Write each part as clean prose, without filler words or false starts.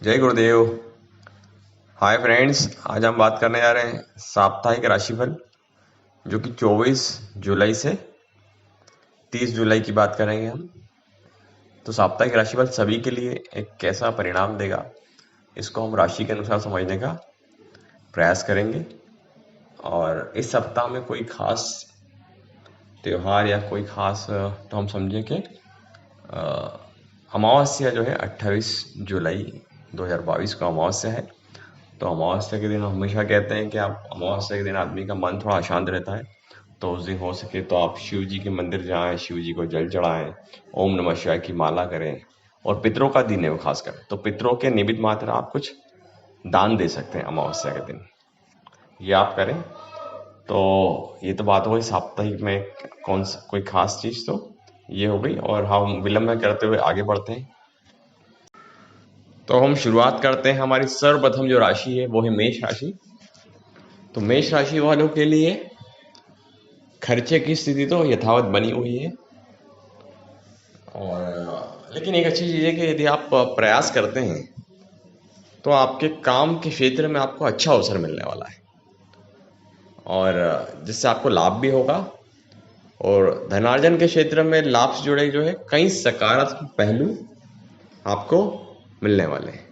जय गुरुदेव। Hi friends, आज हम बात करने जा रहे हैं साप्ताहिक राशिफल जो कि 24 जुलाई से 30 जुलाई की बात करेंगे हम। तो साप्ताहिक राशिफल सभी के लिए एक कैसा परिणाम देगा, इसको हम राशि के अनुसार समझने का प्रयास करेंगे। और इस सप्ताह में कोई खास त्योहार या कोई खास तो हम समझें कि अमावस्या जो है 28 जुलाई 2022 को अमावस्या है। तो अमावस्या के दिन हम हमेशा कहते हैं कि आप अमावस्या के दिन आदमी का मन थोड़ा अशांत रहता है, तो उस दिन हो सके तो आप शिव जी के मंदिर जाएं, शिव जी को जल चढ़ाएं, ओम नमः शिवाय की माला करें। और पितरों का दिन है वो खासकर, तो पितरों के निमित्त मात्र आप कुछ दान दे सकते हैं अमावस्या के दिन, ये आप करें। तो ये तो बात हो गई साप्ताहिक में कौन सा कोई खास चीज़, तो ये हो गई। और हम विलंब में करते हुए आगे बढ़ते हैं। तो हम शुरुआत करते हैं। हमारी सर्वप्रथम जो राशि है वो है मेष राशि। तो मेष राशि वालों के लिए खर्चे की स्थिति तो यथावत बनी हुई है, और लेकिन एक अच्छी चीज़ है कि यदि आप प्रयास करते हैं तो आपके काम के क्षेत्र में आपको अच्छा अवसर मिलने वाला है, और जिससे आपको लाभ भी होगा। और धनार्जन के क्षेत्र में लाभ से जुड़े जो है कई सकारात्मक पहलू आपको मिलने वाले हैं।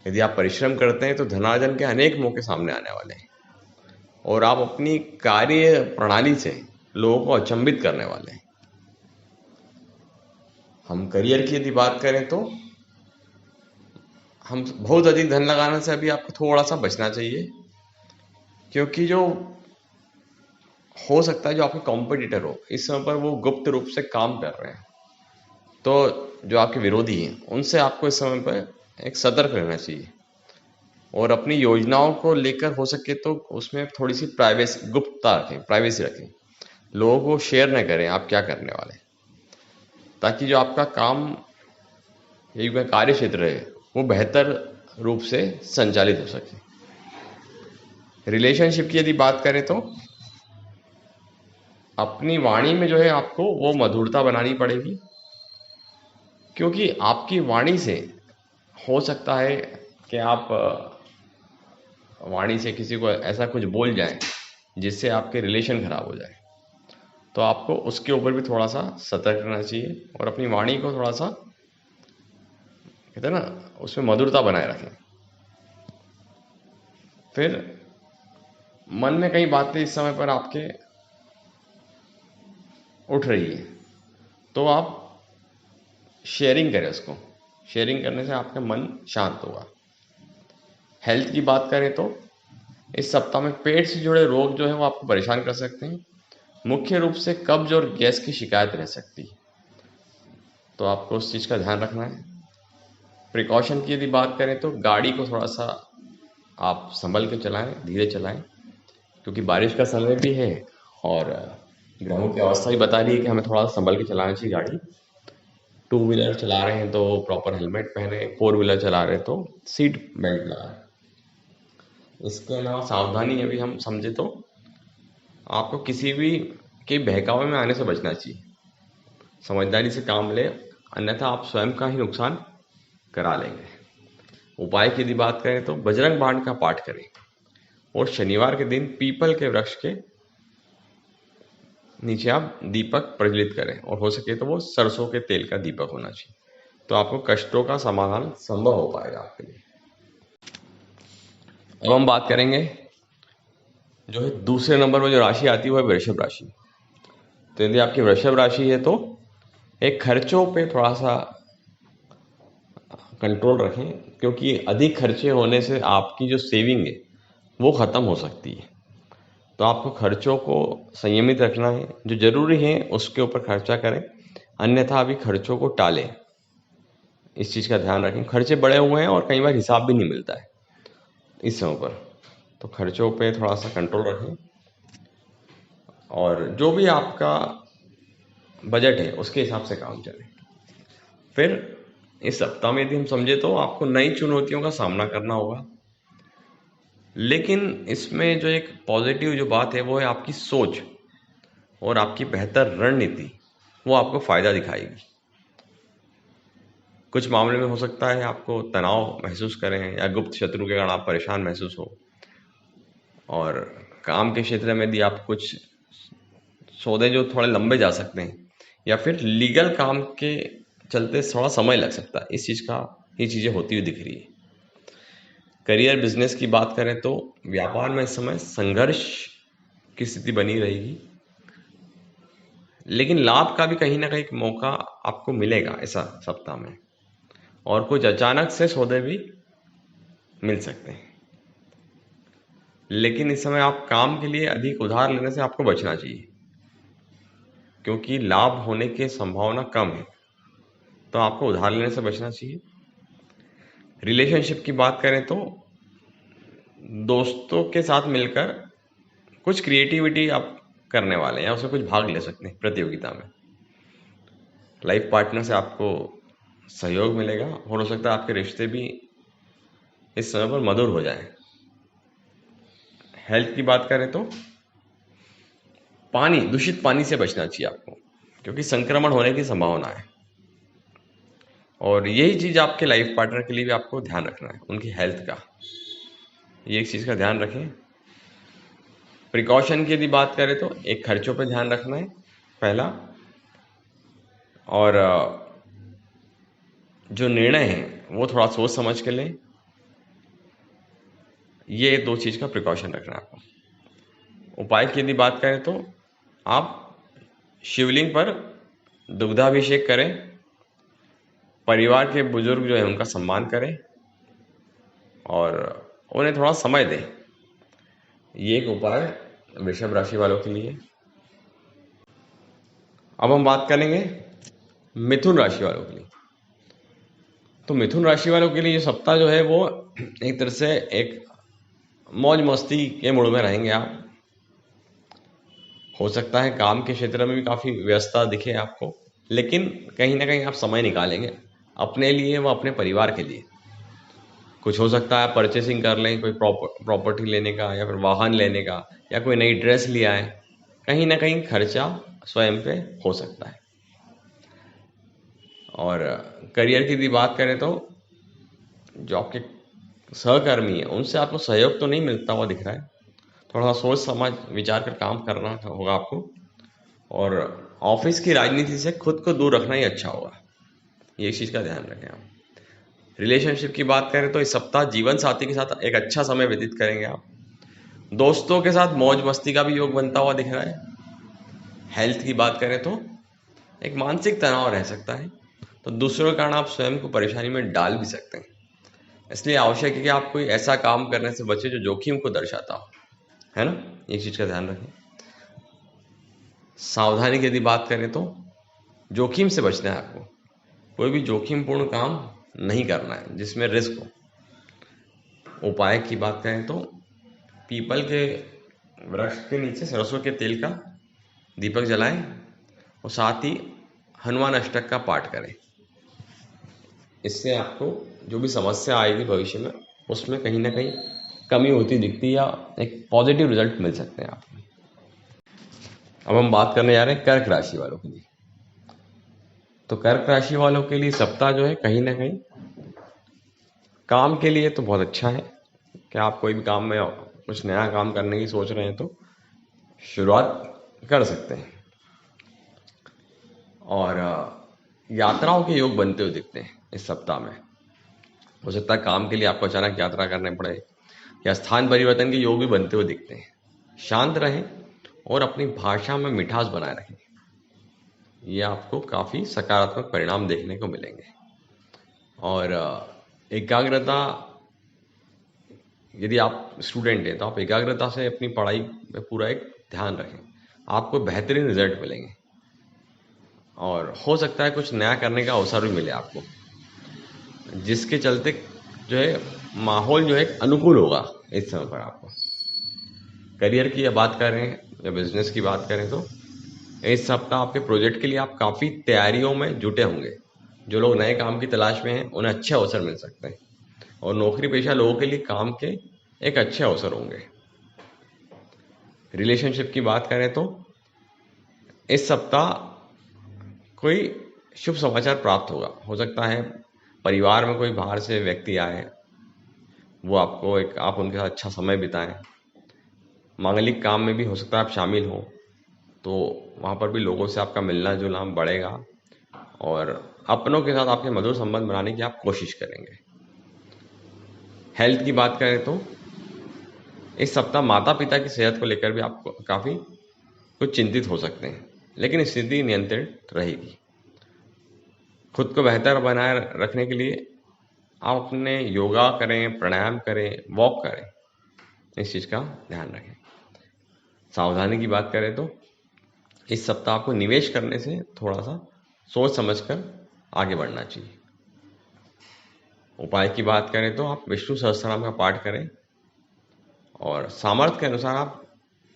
यदि आप परिश्रम करते हैं तो धनार्जन के अनेक मौके सामने आने वाले हैं, और आप अपनी कार्य प्रणाली से लोगों को अचंभित करने वाले हैं। हम करियर की यदि बात करें तो हम बहुत अधिक धन लगाने से अभी आपको थोड़ा सा बचना चाहिए, क्योंकि जो हो सकता है जो आपके कॉम्पिटिटर हो इस समय पर वो गुप्त रूप से काम कर रहे हैं। तो जो आपके विरोधी हैं उनसे आपको इस समय पर एक सतर्क रहना चाहिए, और अपनी योजनाओं को लेकर हो सके तो उसमें थोड़ी सी प्राइवेसी, गुप्तता रखें, प्राइवेसी रखें। लोगों को शेयर न करें आप क्या करने वाले, ताकि जो आपका काम ये कार्य क्षेत्र है वो बेहतर रूप से संचालित हो सके। रिलेशनशिप की यदि बात करें तो अपनी वाणी में जो है आपको वो मधुरता बनानी पड़ेगी, क्योंकि आपकी वाणी से हो सकता है कि आप वाणी से किसी को ऐसा कुछ बोल जाएं जिससे आपके रिलेशन खराब हो जाए। तो आपको उसके ऊपर भी थोड़ा सा सतर्क रहना चाहिए, और अपनी वाणी को थोड़ा सा कहते हैं ना उसमें मधुरता बनाए रखें। फिर मन में कई बातें इस समय पर आपके उठ रही है, तो आप शेयरिंग करें उसको। शेयरिंग करने से आपका मन शांत होगा। हेल्थ की बात करें तो इस सप्ताह में पेट से जुड़े रोग जो है वो आपको परेशान कर सकते हैं। मुख्य रूप से कब्ज और गैस की शिकायत रह सकती है, तो आपको उस चीज़ का ध्यान रखना है। प्रिकॉशन की यदि बात करें तो गाड़ी को थोड़ा सा आप संभल के चलाएं, धीरे चलाएं, क्योंकि बारिश का समय भी है, और ग्रहों की अवस्था भी बता रही है कि हमें थोड़ा संभल के चलाना चाहिए गाड़ी। टू व्हीलर चला रहे हैं तो प्रॉपर हेलमेट पहने, फोर व्हीलर चला रहे हैं तो सीट बेल्ट लगाएं। इसके अलावा सावधानी अभी हम समझे तो आपको किसी भी के बहकावे में आने से बचना चाहिए। समझदारी से काम ले, अन्यथा आप स्वयं का ही नुकसान करा लेंगे। उपाय की यदि बात करें तो बजरंग बाण का पाठ करें, और शनिवार के दिन पीपल के वृक्ष के नीचे आप दीपक प्रज्वलित करें, और हो सके तो वो सरसों के तेल का दीपक होना चाहिए। तो आपको कष्टों का समाधान संभव हो पाएगा आपके लिए। अब हम बात करेंगे जो है दूसरे नंबर पर जो राशि आती है वो है वृषभ राशि। तो यदि आपकी वृषभ राशि है तो एक खर्चों पे थोड़ा सा कंट्रोल रखें, क्योंकि अधिक खर्चे होने से आपकी जो सेविंग है वो ख़त्म हो सकती है। तो आपको खर्चों को संयमित रखना है, जो ज़रूरी है उसके ऊपर खर्चा करें, अन्यथा अभी खर्चों को टालें। इस चीज़ का ध्यान रखें। खर्चे बढ़े हुए हैं और कई बार हिसाब भी नहीं मिलता है इस समय पर, तो खर्चों पे थोड़ा सा कंट्रोल रखें, और जो भी आपका बजट है उसके हिसाब से काम चले। फिर इस सप्ताह में यदि हम समझे तो आपको नई चुनौतियों का सामना करना होगा, लेकिन इसमें जो एक पॉजिटिव जो बात है वो है आपकी सोच और आपकी बेहतर रणनीति, वो आपको फ़ायदा दिखाएगी। कुछ मामले में हो सकता है आपको तनाव महसूस करें या गुप्त शत्रु के कारण आप परेशान महसूस हो। और काम के क्षेत्र में यदि आप कुछ सौदे जो थोड़े लंबे जा सकते हैं या फिर लीगल काम के चलते थोड़ा समय लग सकता है, इस चीज़ का ये चीज़ें होती हुई दिख रही है। करियर बिजनेस की बात करें तो व्यापार में इस समय संघर्ष की स्थिति बनी रहेगी, लेकिन लाभ का भी कहीं ना कहीं एक मौका आपको मिलेगा ऐसा सप्ताह में, और कुछ अचानक से सौदे भी मिल सकते हैं। लेकिन इस समय आप काम के लिए अधिक उधार लेने से आपको बचना चाहिए, क्योंकि लाभ होने की संभावना कम है, तो आपको उधार लेने से बचना चाहिए। रिलेशनशिप की बात करें तो दोस्तों के साथ मिलकर कुछ क्रिएटिविटी आप करने वाले हैं या उसमें कुछ भाग ले सकते हैं प्रतियोगिता में। लाइफ पार्टनर से आपको सहयोग मिलेगा और हो सकता है आपके रिश्ते भी इस समय पर मधुर हो जाएं। हेल्थ की बात करें तो दूषित पानी से बचना चाहिए आपको, क्योंकि संक्रमण होने की संभावना है। और यही चीज़ आपके लाइफ पार्टनर के लिए भी आपको ध्यान रखना है, उनकी हेल्थ का, ये एक चीज़ का ध्यान रखें। प्रिकॉशन की यदि बात करें तो एक खर्चों पे ध्यान रखना है पहला, और जो निर्णय है वो थोड़ा सोच समझ के लें। ये दो चीज़ का प्रिकॉशन रखना है आपको। उपाय की यदि बात करें तो आप शिवलिंग पर दुग्धाभिषेक करें, परिवार के बुजुर्ग जो है उनका सम्मान करें और उन्हें थोड़ा समय दें। ये एक उपाय वृषभ राशि वालों के लिए। अब हम बात करेंगे मिथुन राशि वालों के लिए। तो मिथुन राशि वालों के लिए ये सप्ताह जो है वो एक तरह से एक मौज मस्ती के मूड में रहेंगे आप। हो सकता है काम के क्षेत्र में भी काफ़ी व्यस्तता दिखे आपको, लेकिन कहीं ना कहीं आप समय निकालेंगे अपने लिए व अपने परिवार के लिए। कुछ हो सकता है परचेसिंग कर लें, कोई प्रॉपर्टी लेने का या फिर वाहन लेने का, या कोई नई ड्रेस लिया है। कहीं ना कहीं खर्चा स्वयं पे हो सकता है। और करियर की भी बात करें तो जो आपके सहकर्मी हैं उनसे आपको सहयोग तो नहीं मिलता हुआ दिख रहा है। थोड़ा सा सोच समझ विचार कर काम करना होगा आपको, और ऑफिस की राजनीति से खुद को दूर रखना ही अच्छा होगा, ये चीज़ का ध्यान रखें आप। रिलेशनशिप की बात करें तो इस सप्ताह जीवन साथी के साथ एक अच्छा समय व्यतीत करेंगे आप। दोस्तों के साथ मौज मस्ती का भी योग बनता हुआ दिख रहा है। हेल्थ की बात करें तो एक मानसिक तनाव रह सकता है, तो दूसरों के कारण आप स्वयं को परेशानी में डाल भी सकते हैं। इसलिए आवश्यक है कि आप कोई ऐसा काम करने से बचे जो जोखिम को दर्शाता हो, है ना, एक चीज़ का ध्यान रखें। सावधानी की यदि बात करें तो जोखिम से बचना है आपको, कोई भी जोखिमपूर्ण काम नहीं करना है जिसमें रिस्क हो। उपाय की बात करें तो पीपल के वृक्ष के नीचे सरसों के तेल का दीपक जलाएं और साथ ही हनुमान अष्टक का पाठ करें। इससे आपको जो भी समस्या आएगी भविष्य में उसमें कहीं ना कहीं कमी होती दिखती या एक पॉजिटिव रिजल्ट मिल सकते हैं आपको। अब हम बात करने जा रहे हैं कर्क राशि वालों के लिए। तो कर्क राशि वालों के लिए सप्ताह जो है कहीं ना कहीं काम के लिए तो बहुत अच्छा है कि आप कोई भी काम में कुछ नया काम करने की सोच रहे हैं तो शुरुआत कर सकते हैं। और यात्राओं के योग बनते हुए दिखते हैं इस सप्ताह में। हो सकता है काम के लिए आपको अचानक यात्रा करने पड़े या स्थान परिवर्तन के योग भी बनते हुए दिखते हैं। शांत रहें और अपनी भाषा में मिठास बनाए रखें, ये आपको काफ़ी सकारात्मक परिणाम देखने को मिलेंगे। और एकाग्रता, यदि आप स्टूडेंट हैं तो आप एकाग्रता से अपनी पढ़ाई में पूरा एक ध्यान रखें, आपको बेहतरीन रिजल्ट मिलेंगे। और हो सकता है कुछ नया करने का अवसर भी मिले आपको, जिसके चलते जो है माहौल जो है अनुकूल होगा इस समय पर आपको। करियर की बात करें या बिजनेस की बात करें तो इस सप्ताह आपके प्रोजेक्ट के लिए आप काफ़ी तैयारियों में जुटे होंगे। जो लोग नए काम की तलाश में हैं उन्हें अच्छे अवसर मिल सकते हैं, और नौकरी पेशा लोगों के लिए काम के एक अच्छे अवसर होंगे। रिलेशनशिप की बात करें तो इस सप्ताह कोई शुभ समाचार प्राप्त होगा। हो सकता है परिवार में कोई बाहर से व्यक्ति आए, वो आपको आप उनके साथ अच्छा समय बिताएं। मांगलिक काम में भी हो सकता है आप शामिल हों, तो वहाँ पर भी लोगों से आपका मिलना जुलना बढ़ेगा और अपनों के साथ आपके मधुर संबंध बनाने की आप कोशिश करेंगे। हेल्थ की बात करें तो इस सप्ताह माता पिता की सेहत को लेकर भी आप काफ़ी कुछ चिंतित हो सकते हैं, लेकिन स्थिति नियंत्रित रहेगी। खुद को बेहतर बनाए रखने के लिए आप अपने योगा करें, प्राणायाम करें, वॉक करें, इस चीज़ का ध्यान रखें। सावधानी की बात करें तो इस सप्ताह आपको निवेश करने से थोड़ा सा सोच समझकर आगे बढ़ना चाहिए। उपाय की बात करें तो आप विष्णु सहस्त्रनाम का पाठ करें और सामर्थ्य के अनुसार आप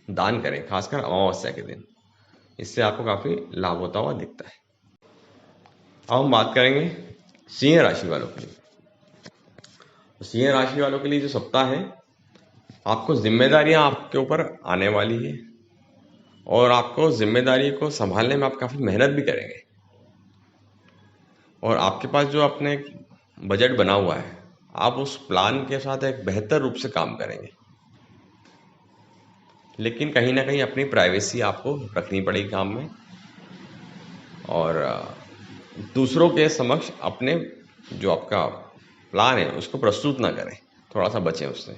दान करें, खासकर अमावस्या के दिन। इससे आपको काफ़ी लाभ होता हुआ दिखता है। अब हम बात करेंगे सिंह राशि वालों के लिए। सिंह राशि वालों के लिए जो सप्ताह है, आपको जिम्मेदारियां आपके ऊपर आने वाली है और आपको जिम्मेदारी को संभालने में आप काफ़ी मेहनत भी करेंगे और आपके पास जो अपने बजट बना हुआ है, आप उस प्लान के साथ एक बेहतर रूप से काम करेंगे। लेकिन कहीं ना कहीं अपनी प्राइवेसी आपको रखनी पड़ेगी काम में और दूसरों के समक्ष अपने जो आपका प्लान है उसको प्रस्तुत ना करें, थोड़ा सा बचें उससे।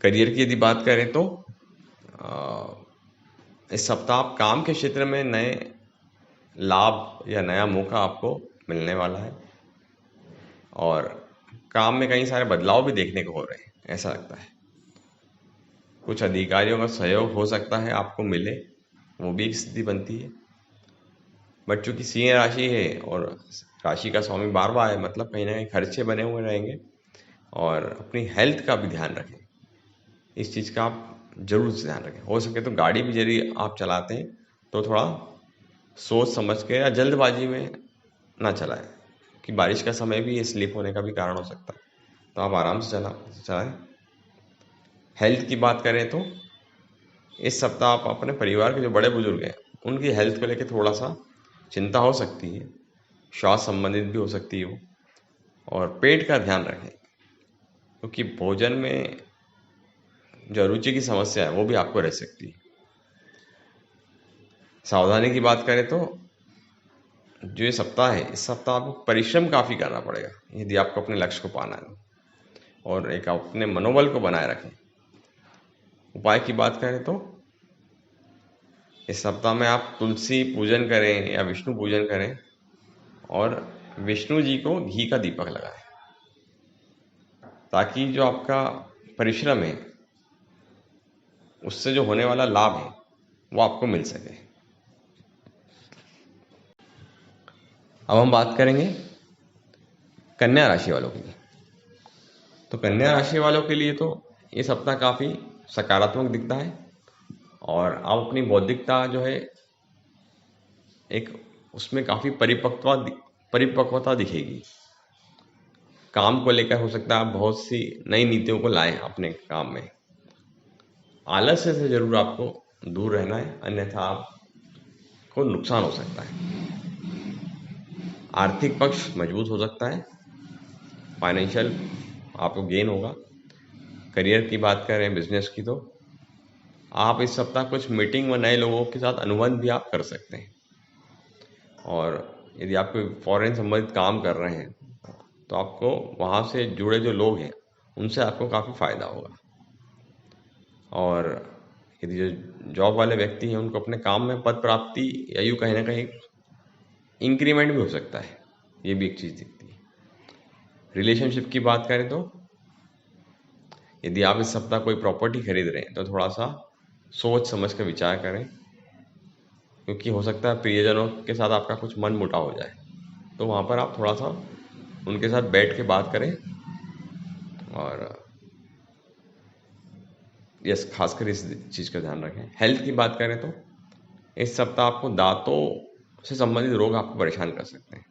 करियर की यदि बात करें तो इस सप्ताह आप काम के क्षेत्र में नए लाभ या नया मौका आपको मिलने वाला है और काम में कई सारे बदलाव भी देखने को हो रहे हैं, ऐसा लगता है। कुछ अधिकारियों का सहयोग हो सकता है आपको मिले, वो भी एक स्थिति बनती है। बट चूंकि सिंह राशि है और राशि का स्वामी बार बार है, मतलब कहीं ना कहीं खर्चे बने हुए रहेंगे और अपनी हेल्थ का भी ध्यान रखें। इस चीज़ का आप जरूर ध्यान रखें। हो सके तो गाड़ी भी यदि आप चलाते हैं तो थोड़ा सोच समझ के या जल्दबाजी में ना चलाएं, कि बारिश का समय भी ये स्लिप होने का भी कारण हो सकता है, तो आप आराम से चलाएं। हेल्थ की बात करें तो इस सप्ताह आप अपने परिवार के जो बड़े बुजुर्ग हैं उनकी हेल्थ को लेकर थोड़ा सा चिंता हो सकती है, श्वास संबंधित भी हो सकती हो, और पेट का ध्यान रखें क्योंकि भोजन में जो रुचि की समस्या है वो भी आपको रह सकती है। सावधानी की बात करें तो जो ये सप्ताह है, इस सप्ताह आपको परिश्रम काफ़ी करना पड़ेगा यदि आपको अपने लक्ष्य को पाना है और एक अपने मनोबल को बनाए रखें। उपाय की बात करें तो इस सप्ताह में आप तुलसी पूजन करें या विष्णु पूजन करें और विष्णु जी को घी का दीपक लगाएं, ताकि जो आपका परिश्रम है उससे जो होने वाला लाभ है वो आपको मिल सके। अब हम बात करेंगे कन्या राशि वालों के लिए। तो कन्या राशि वालों के लिए तो ये सप्ताह काफ़ी सकारात्मक दिखता है और आप अपनी बौद्धिकता जो है एक उसमें काफ़ी परिपक्वता दिखेगी। काम को लेकर हो सकता है आप बहुत सी नई नीतियों को लाएं अपने काम में। आलस्य से जरूर आपको दूर रहना है, अन्यथा आपको नुकसान हो सकता है। आर्थिक पक्ष मजबूत हो सकता है, फाइनेंशियल आपको गेन होगा। करियर की बात करें, बिजनेस की, तो आप इस सप्ताह कुछ मीटिंग व नए लोगों के साथ अनुबंध भी आप कर सकते हैं और यदि आप कोई फॉरेन संबंधित काम कर रहे हैं तो आपको वहाँ से जुड़े जो लोग हैं उनसे आपको काफ़ी फायदा होगा। और यदि जो जॉब वाले व्यक्ति हैं उनको अपने काम में पद प्राप्ति या यूँ कहीं ना कहीं इंक्रीमेंट भी हो सकता है, ये भी एक चीज़ दिखती है। रिलेशनशिप की बात करें तो यदि आप इस सप्ताह कोई प्रॉपर्टी खरीद रहे हैं तो थोड़ा सा सोच समझ कर विचार करें, क्योंकि हो सकता है प्रियजनों के साथ आपका कुछ मन मुटाव हो जाए, तो वहाँ पर आप थोड़ा सा उनके साथ बैठ के बात करें। और यस, खासकर इस चीज़ का ध्यान रखें। हेल्थ की बात करें तो इस सप्ताह आपको दांतों से संबंधित रोग आपको परेशान कर सकते हैं।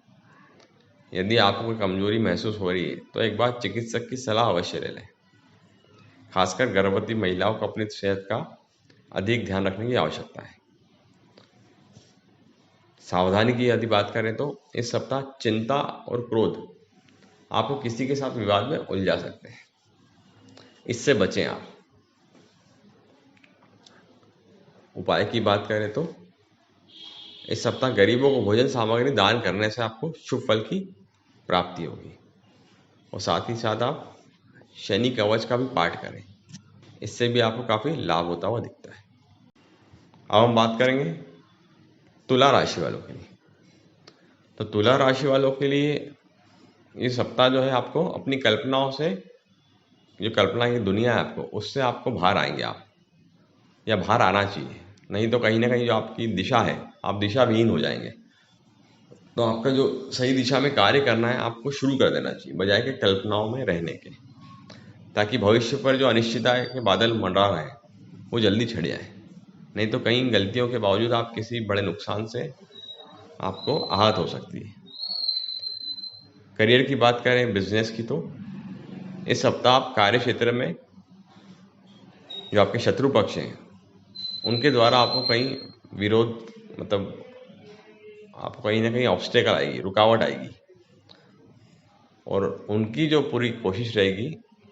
यदि आपको कोई कमजोरी महसूस हो रही है तो एक बार चिकित्सक की सलाह अवश्य ले लें। खासकर गर्भवती महिलाओं को अपनी सेहत का अधिक ध्यान रखने की आवश्यकता है। सावधानी की यदि बात करें तो इस सप्ताह चिंता और क्रोध आपको किसी के साथ विवाद में उलझा सकते हैं, इससे बचें आप। उपाय की बात करें तो इस सप्ताह गरीबों को भोजन सामग्री दान करने से आपको शुभ फल की प्राप्ति होगी, और साथ ही साथ आप शनि कवच का भी पाठ करें, इससे भी आपको काफ़ी लाभ होता हुआ दिखता है। अब हम बात करेंगे तुला राशि वालों के लिए। तो तुला राशि वालों के लिए ये सप्ताह जो है आपको अपनी कल्पनाओं से, जो कल्पना की दुनिया है आपको, उससे आपको बाहर आएंगे आप, या बाहर आना चाहिए। नहीं तो कहीं ना कहीं जो आपकी दिशा है, आप दिशा विहीन हो जाएंगे। तो आपका जो सही दिशा में कार्य करना है आपको शुरू कर देना चाहिए, बजाय के कल्पनाओं में रहने के, ताकि भविष्य पर जो अनिश्चितता के बादल मंडरा रहे हैं वो जल्दी छट जाए। नहीं तो कई गलतियों के बावजूद आप किसी बड़े नुकसान से आपको आहत हो सकती है। करियर की बात करें, बिजनेस की, तो इस सप्ताह आप कार्य क्षेत्र में जो आपके शत्रु पक्ष हैं उनके द्वारा आपको कहीं विरोध, मतलब आपको कहीं ना कहीं ऑब्स्टेकल आएगी, रुकावट आएगी, और उनकी जो पूरी कोशिश रहेगी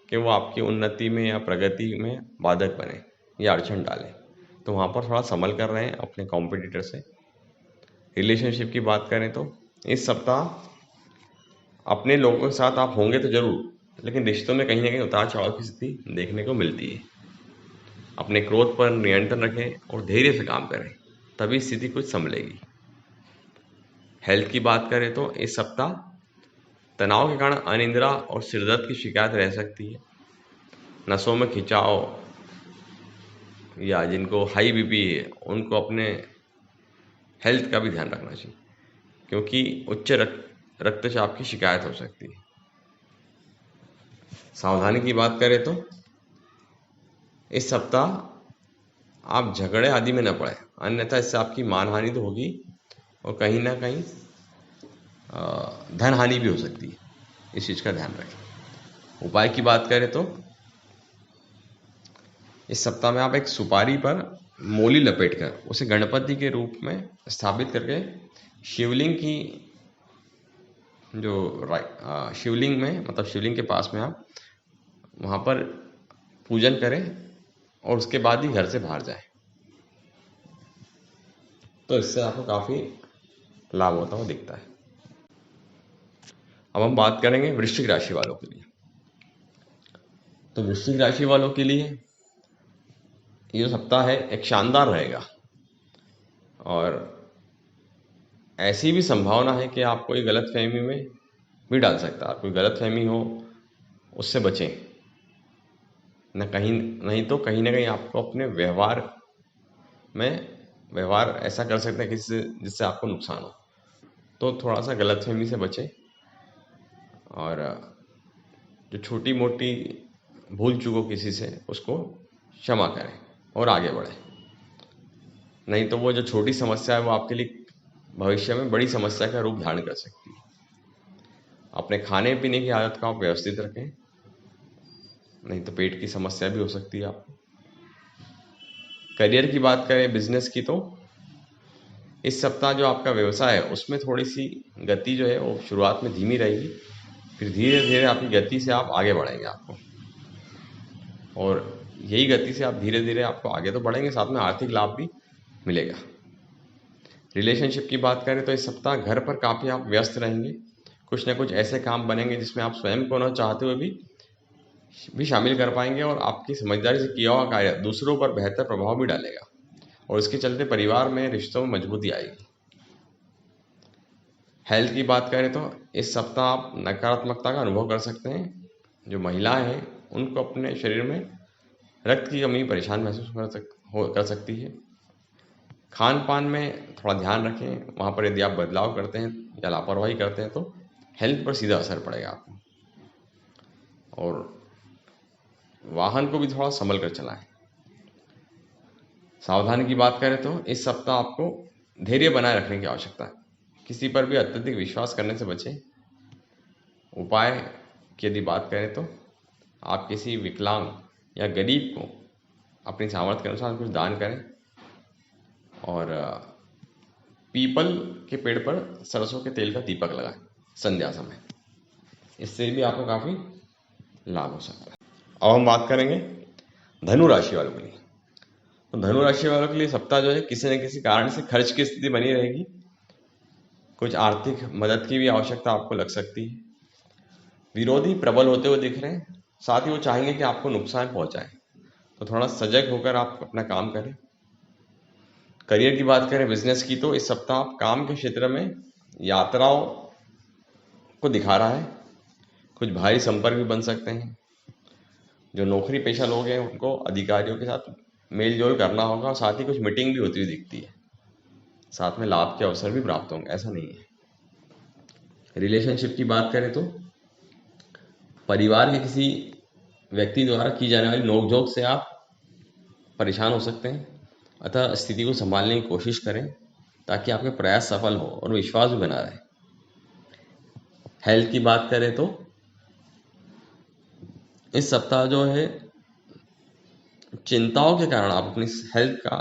कि वो आपकी उन्नति में या प्रगति में बाधक बने या अड़चन डालें। तो वहाँ पर थोड़ा संभल कर रहे हैं अपने कॉम्पिटिटर से। रिलेशनशिप की बात करें तो इस सप्ताह अपने लोगों के साथ आप होंगे तो जरूर, लेकिन रिश्तों में कहीं ना कहीं उतार चढ़ाव की स्थिति देखने को मिलती है। अपने क्रोध पर नियंत्रण रखें और धैर्य से काम करें, तभी स्थिति कुछ संभलेगी। हेल्थ की बात करें तो इस सप्ताह तनाव के कारण अनिद्रा और सिरदर्द की शिकायत रह सकती है। नसों में खिंचाव, या जिनको हाई बीपी है उनको अपने हेल्थ का भी ध्यान रखना चाहिए, क्योंकि उच्च रक्तचाप की शिकायत हो सकती है। सावधानी की बात करें तो इस सप्ताह आप झगड़े आदि में न पड़े, अन्यथा इससे आपकी मानहानि तो होगी और कहीं ना कहीं धन हानि भी हो सकती है। इस चीज़ का ध्यान रखें। उपाय की बात करें तो इस सप्ताह में आप एक सुपारी पर मोली लपेटकर उसे गणपति के रूप में स्थापित करके शिवलिंग की जो शिवलिंग में, मतलब शिवलिंग के पास में आप वहाँ पर पूजन करें और उसके बाद ही घर से बाहर जाएं। तो इससे आपको काफ़ी लाभ होता हुआ दिखता है। अब हम बात करेंगे वृश्चिक राशि वालों के लिए। तो वृश्चिक राशि वालों के लिए ये जो सप्ताह है एक शानदार रहेगा, और ऐसी भी संभावना है कि आप कोई गलत फहमी में भी डाल सकता है। कोई गलत फहमी हो उससे बचें, नहीं तो कहीं ना कहीं आपको अपने व्यवहार ऐसा कर सकते हैं किसी से जिससे आपको नुकसान हो। तो थोड़ा सा गलतफहमी से बचें, और जो छोटी मोटी भूल चूक हो किसी से उसको क्षमा करें और आगे बढ़ें। नहीं तो वो जो छोटी समस्या है वो आपके लिए भविष्य में बड़ी समस्या का रूप धारण कर सकती है। अपने खाने पीने की आदत को आप व्यवस्थित रखें, नहीं तो पेट की समस्या भी हो सकती है आपको। करियर की बात करें, बिजनेस की, तो इस सप्ताह जो आपका व्यवसाय है उसमें थोड़ी सी गति जो है वो शुरुआत में धीमी रहेगी, फिर धीरे धीरे आपकी गति से आप आगे बढ़ेंगे आपको, और यही गति से आप धीरे धीरे आपको आगे तो बढ़ेंगे, साथ में आर्थिक लाभ भी मिलेगा। रिलेशनशिप की बात करें तो इस सप्ताह घर पर काफ़ी आप व्यस्त रहेंगे। कुछ न कुछ ऐसे काम बनेंगे जिसमें आप स्वयं को न चाहते हुए भी शामिल कर पाएंगे, और आपकी समझदारी से किया हुआ कार्य दूसरों पर बेहतर प्रभाव भी डालेगा, और इसके चलते परिवार में रिश्तों में मजबूती आएगी। हेल्थ की बात करें तो इस सप्ताह आप नकारात्मकता का अनुभव कर सकते हैं। जो महिलाएं हैं उनको अपने शरीर में रक्त की कमी परेशान महसूस कर सकती है। खान पान में थोड़ा ध्यान रखें, वहाँ पर यदि आप बदलाव करते हैं या लापरवाही करते हैं तो हेल्थ पर सीधा असर पड़ेगा आपको। और वाहन को भी थोड़ा संभल कर चलाएं। सावधानी की बात करें तो इस सप्ताह आपको धैर्य बनाए रखने की आवश्यकता है। किसी पर भी अत्यधिक विश्वास करने से बचें। उपाय की यदि बात करें तो आप किसी विकलांग या गरीब को अपनी सामर्थ्य के अनुसार कुछ दान करें, और पीपल के पेड़ पर सरसों के तेल का दीपक लगाएं संध्या समय। इससे भी आपको काफ़ी लाभ हो सकता है। अब हम बात करेंगे धनु राशि वालों के लिए। तो धनु राशि वालों के लिए सप्ताह जो है किसी न किसी कारण से खर्च की स्थिति बनी रहेगी। कुछ आर्थिक मदद की भी आवश्यकता आपको लग सकती है। विरोधी प्रबल होते हुए दिख रहे हैं, साथ ही वो चाहेंगे कि आपको नुकसान पहुंचाए, तो थोड़ा सजग होकर आप अपना काम करें। करियर की बात करें, बिजनेस की, तो इस सप्ताह आप काम के क्षेत्र में यात्राओं को दिखा रहा है। कुछ भारी संपर्क भी बन सकते हैं। जो नौकरी पेशा लोग हैं उनको अधिकारियों के साथ मेल जोल करना होगा, और साथ ही कुछ मीटिंग भी होती हुई दिखती है। साथ में लाभ के अवसर भी प्राप्त होंगे, ऐसा नहीं है। रिलेशनशिप की बात करें तो परिवार के किसी व्यक्ति द्वारा की जाने वाली नोकझोंक से आप परेशान हो सकते हैं, अतः स्थिति को संभालने की कोशिश करें ताकि आपके प्रयास सफल हो और विश्वास भी बना रहे। हेल्थ की बात करें तो इस सप्ताह जो है चिंताओं के कारण आप अपनी हेल्थ का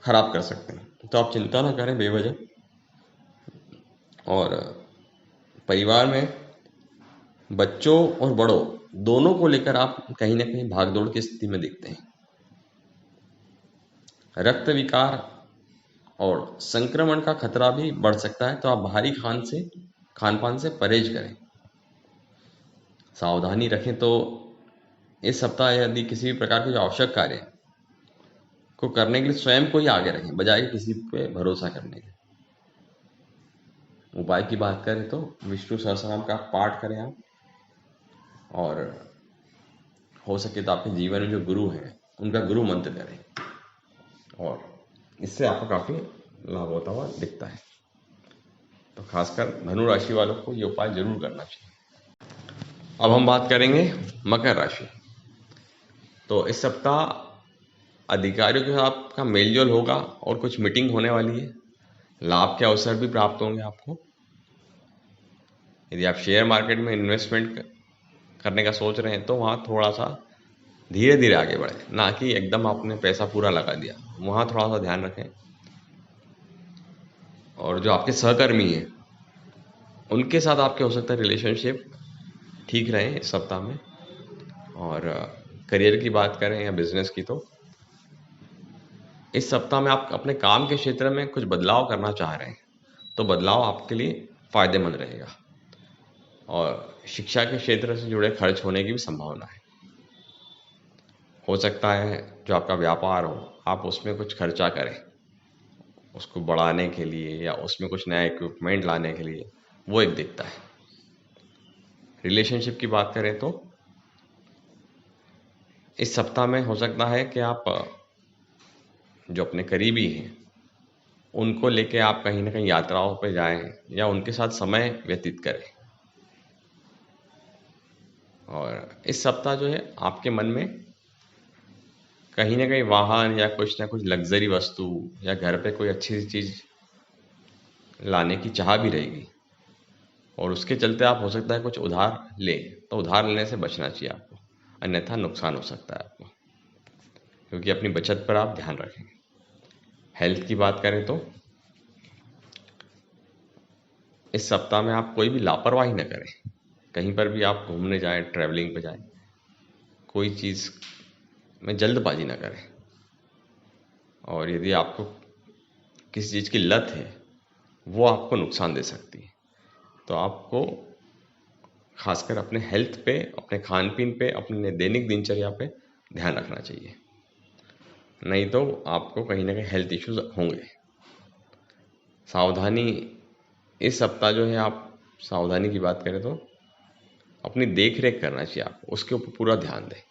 खराब कर सकते हैं, तो आप चिंता ना करें बेवजह। और परिवार में बच्चों और बड़ों दोनों को लेकर आप कहीं ना कहीं भागदौड़ की स्थिति में दिखते हैं। रक्त विकार और संक्रमण का खतरा भी बढ़ सकता है, तो आप भारी खान पान से परहेज करें, सावधानी रखें। तो इस सप्ताह यदि किसी भी प्रकार के जो आवश्यक कार्य को करने के लिए स्वयं को ही आगे रखें, बजाय किसी पे भरोसा करने के। उपाय की बात करें तो विष्णु सहस्त्रनाम का पाठ करें आप, और हो सके तो आपके जीवन में जो गुरु हैं उनका गुरु मंत्र करें, और इससे आपको काफ़ी लाभ होता हुआ दिखता है। तो खासकर धनु राशि वालों को ये उपाय जरूर करना चाहिए। अब हम बात करेंगे मकर राशि। तो इस सप्ताह अधिकारियों के साथ आपका मेलजोल होगा और कुछ मीटिंग होने वाली है। लाभ के अवसर भी प्राप्त होंगे आपको। यदि आप शेयर मार्केट में इन्वेस्टमेंट करने का सोच रहे हैं तो वहाँ थोड़ा सा धीरे धीरे आगे बढ़े, ना कि एकदम आपने पैसा पूरा लगा दिया, वहाँ थोड़ा सा ध्यान रखें। और जो आपके सहकर्मी हैं उनके साथ आपके हो सकता है रिलेशनशिप ठीक रहे इस सप्ताह में। और करियर की बात करें या बिजनेस की, तो इस सप्ताह में आप अपने काम के क्षेत्र में कुछ बदलाव करना चाह रहे हैं, तो बदलाव आपके लिए फायदेमंद रहेगा। और शिक्षा के क्षेत्र से जुड़े खर्च होने की भी संभावना है। हो सकता है जो आपका व्यापार हो आप उसमें कुछ खर्चा करें, उसको बढ़ाने के लिए या उसमें कुछ नया इक्विपमेंट लाने के लिए, वो एक दिखता है। रिलेशनशिप की बात करें तो इस सप्ताह में हो सकता है कि आप जो अपने करीबी हैं उनको लेके आप कहीं ना कहीं यात्राओं पर जाएं या उनके साथ समय व्यतीत करें। और इस सप्ताह जो है आपके मन में कहीं ना कहीं वाहन या कुछ लग्जरी वस्तु या घर पे कोई अच्छी चीज़ लाने की चाह भी रहेगी, और उसके चलते आप हो सकता है कुछ उधार लें, तो उधार लेने से बचना चाहिए आपको, अन्यथा नुकसान हो सकता है आपको, क्योंकि अपनी बचत पर आप ध्यान रखेंगे। हेल्थ की बात करें तो इस सप्ताह में आप कोई भी लापरवाही न करें। कहीं पर भी आप घूमने जाएं, ट्रैवलिंग पे जाएं, कोई चीज़ में जल्दबाजी ना करें। और यदि आपको किसी चीज़ की लत है वो आपको नुकसान दे सकती है, तो आपको खासकर अपने हेल्थ पे, अपने खान पीन पे, अपने दैनिक दिनचर्या पे ध्यान रखना चाहिए, नहीं तो आपको कहीं ना कहीं हेल्थ इश्यूज होंगे। सावधानी इस सप्ताह जो है, आप सावधानी की बात करें तो अपनी देख रेख करना चाहिए आपको, उसके ऊपर पूरा ध्यान दें।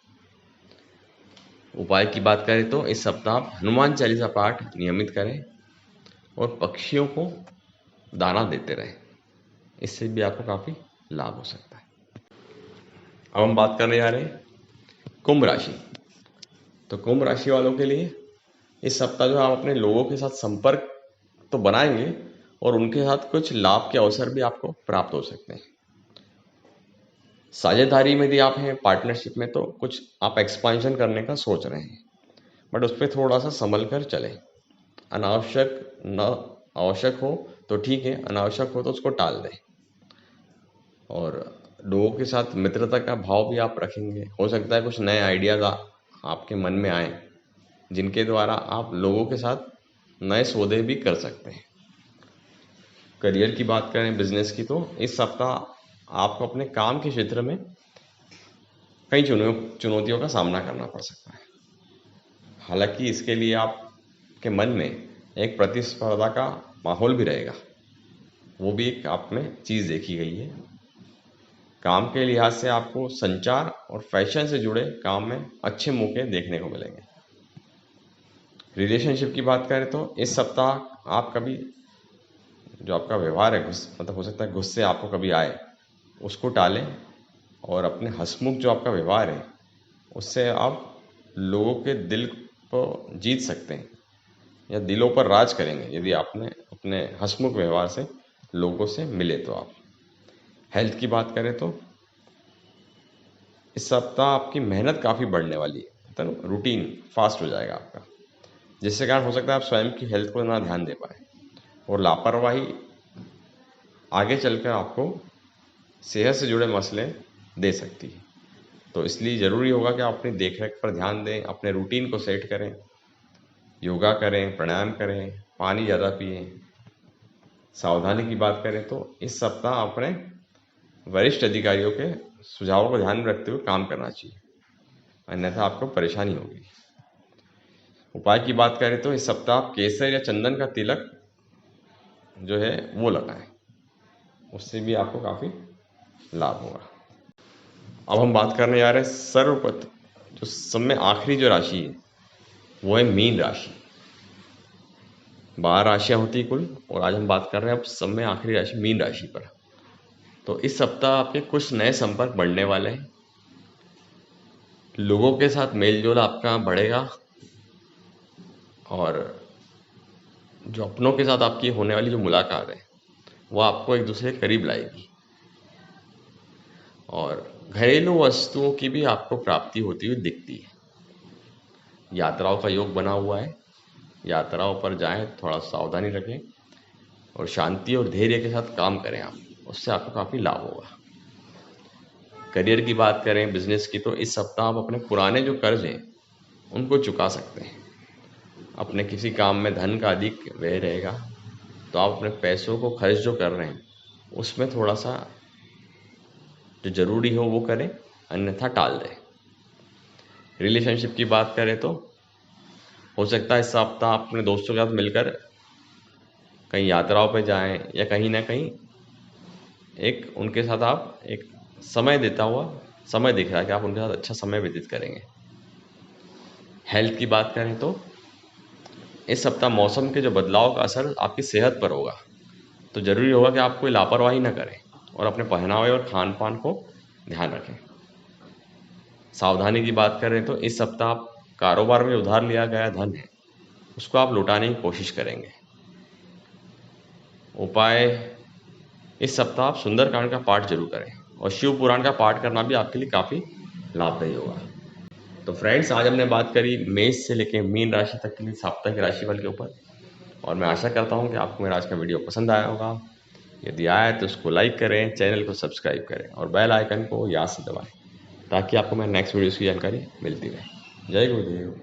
उपाय की बात करें तो इस सप्ताह आप हनुमान चालीसा पाठ नियमित करें और पक्षियों को दाना देते रहें, इससे भी आपको काफ़ी लाभ हो सकता है। अब हम बात करने जा रहे हैं कुंभ राशि। तो कुंभ राशि वालों के लिए इस सप्ताह जो आप अपने लोगों के साथ संपर्क तो बनाएंगे और उनके साथ कुछ लाभ के अवसर भी आपको प्राप्त हो सकते हैं। साझेदारी में यदि आप हैं, पार्टनरशिप में, तो कुछ आप एक्सपांशन करने का सोच रहे हैं, बट उस पर थोड़ा सा संभल कर चलें। अनावश्यक न आवश्यक हो तो ठीक है, अनावश्यक हो तो उसको टाल दें। और लोगों के साथ मित्रता का भाव भी आप रखेंगे। हो सकता है कुछ नए आइडियाज़ आपके मन में आए, जिनके द्वारा आप लोगों के साथ नए सौदे भी कर सकते हैं। करियर की बात करें, बिजनेस की, तो इस सप्ताह आपको अपने काम के क्षेत्र में कई चुनौतियों का सामना करना पड़ सकता है। हालांकि इसके लिए आपके मन में एक प्रतिस्पर्धा का माहौल भी रहेगा, वो भी एक आप में चीज़ देखी गई है। काम के लिहाज से आपको संचार और फैशन से जुड़े काम में अच्छे मौके देखने को मिलेंगे। रिलेशनशिप की बात करें तो इस सप्ताह आप कभी जो आपका व्यवहार है, मतलब हो सकता है गुस्से आपको कभी आए, उसको टालें और अपने हंसमुख जो आपका व्यवहार है उससे आप लोगों के दिल को जीत सकते हैं या दिलों पर राज करेंगे यदि आपने अपने हंसमुख व्यवहार से लोगों से मिले तो। आप हेल्थ की बात करें तो इस सप्ताह आपकी मेहनत काफ़ी बढ़ने वाली है, तो रूटीन फास्ट हो जाएगा आपका, जिससे कारण हो सकता है आप स्वयं की हेल्थ को ना ध्यान दे पाए और लापरवाही आगे चलकर आपको सेहत से जुड़े मसले दे सकती है। तो इसलिए ज़रूरी होगा कि आप अपनी देखरेख पर ध्यान दें, अपने रूटीन को सेट करें, योगा करें, प्राणायाम करें, पानी ज़्यादा पिएं। सावधानी की बात करें तो इस सप्ताह अपने वरिष्ठ अधिकारियों के सुझावों को ध्यान में रखते हुए काम करना चाहिए, अन्यथा आपको परेशानी होगी। उपाय की बात करें तो इस सप्ताह आप केसर या चंदन का तिलक जो है वो लगाएं, उससे भी आपको काफ़ी लाभ होगा। अब हम बात करने जा रहे हैं सर्वप्रथम जो सब में आखिरी जो राशि है वो है मीन राशि। 12 राशियां होती कुल, और आज हम बात कर रहे हैं अब सब में आखिरी राशि मीन राशि पर। तो इस सप्ताह आपके कुछ नए संपर्क बढ़ने वाले हैं, लोगों के साथ मेलजोल आपका बढ़ेगा और जो अपनों के साथ आपकी होने वाली जो मुलाकात है वो आपको एक दूसरे के करीब लाएगी और घरेलू वस्तुओं की भी आपको प्राप्ति होती हुई दिखती है। यात्राओं का योग बना हुआ है, यात्राओं पर जाएं, थोड़ा सावधानी रखें और शांति और धैर्य के साथ काम करें आप, उससे आपको काफ़ी लाभ होगा। करियर की बात करें, बिजनेस की, तो इस सप्ताह आप अपने पुराने जो कर्ज हैं उनको चुका सकते हैं। अपने किसी काम में धन का अधिक व्यय रहेगा तो आप अपने पैसों को खर्च जो कर रहे हैं उसमें थोड़ा सा जो ज़रूरी हो वो करें, अन्यथा टाल दें। रिलेशनशिप की बात करें तो हो सकता है इस सप्ताह आप अपने दोस्तों के साथ मिलकर कहीं यात्राओं पर जाएं या कहीं ना कहीं एक उनके साथ आप एक समय देता हुआ समय दिख रहा है कि आप उनके साथ अच्छा समय व्यतीत करेंगे। हेल्थ की बात करें तो इस सप्ताह मौसम के जो बदलाव का असर आपकी सेहत पर होगा, तो ज़रूरी होगा कि आप कोई लापरवाही ना करें और अपने पहनावे और खान पान को ध्यान रखें। सावधानी की बात करें तो इस सप्ताह आप कारोबार में उधार लिया गया धन है उसको आप लौटाने की कोशिश करेंगे। उपाय, इस सप्ताह आप सुंदरकांड का पाठ जरूर करें और शिव पुराण का पाठ करना भी आपके लिए काफ़ी लाभदायी होगा। तो फ्रेंड्स, आज हमने बात करी मेष से लेकर मीन राशि तक के लिए साप्ताहिक राशिफल के ऊपर, और मैं आशा करता हूँ कि आपको मेरा आज का वीडियो पसंद आया होगा। यदि आया तो उसको लाइक करें, चैनल को सब्सक्राइब करें और बेल आइकन को याद से दबाएं ताकि आपको मेरे नेक्स्ट वीडियोज़ की जानकारी मिलती रहे। जय गुरुदेव।